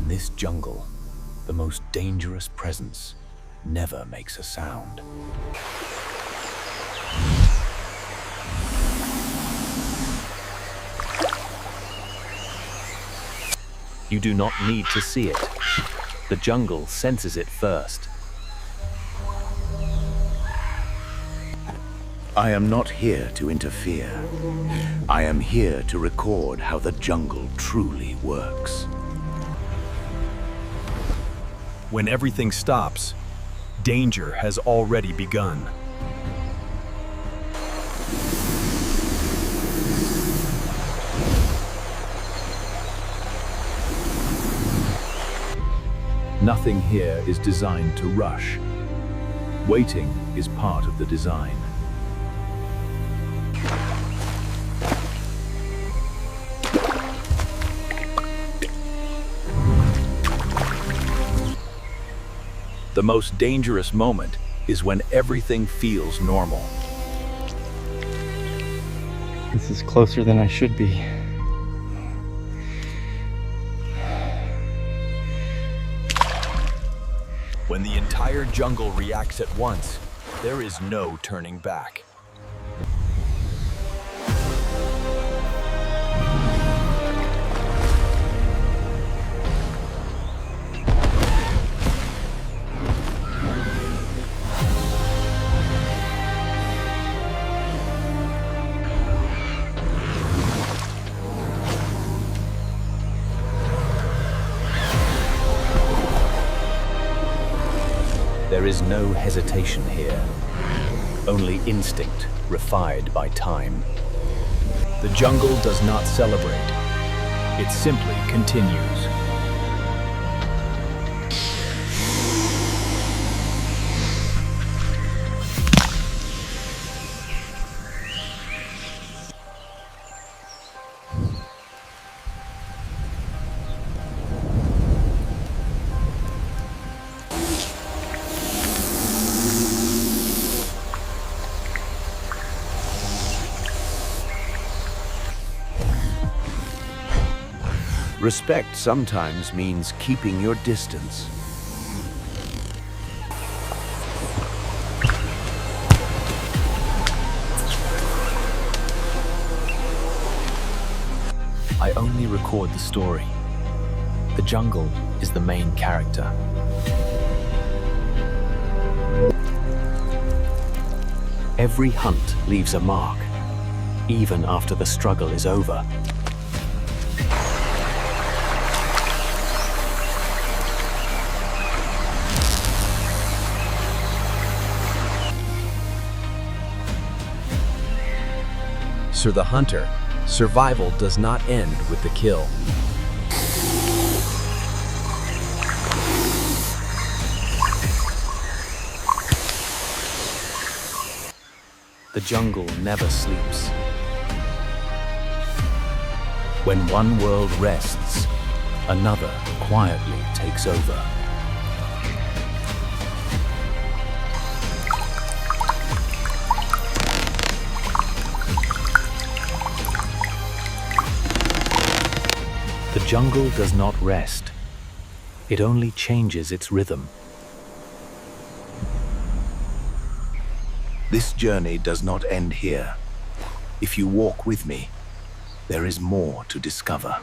In this jungle, the most dangerous presence never makes a sound. You do not need to see it. The jungle senses it first. I am not here to interfere. I am here to record how the jungle truly works. When everything stops, danger has already begun. Nothing here is designed to rush. Waiting is part of the design. The most dangerous moment is when everything feels normal. This is closer than I should be. When the entire jungle reacts at once, there is no turning back. There is no hesitation here, only instinct refined by time. The jungle does not celebrate. It simply continues. Respect sometimes means keeping your distance. I only record the story. The jungle is the main character. Every hunt leaves a mark, even after the struggle is over. For the hunter, survival does not end with the kill. The jungle never sleeps. When one world rests, another quietly takes over. The jungle does not rest. It only changes its rhythm. This journey does not end here. If you walk with me, there is more to discover.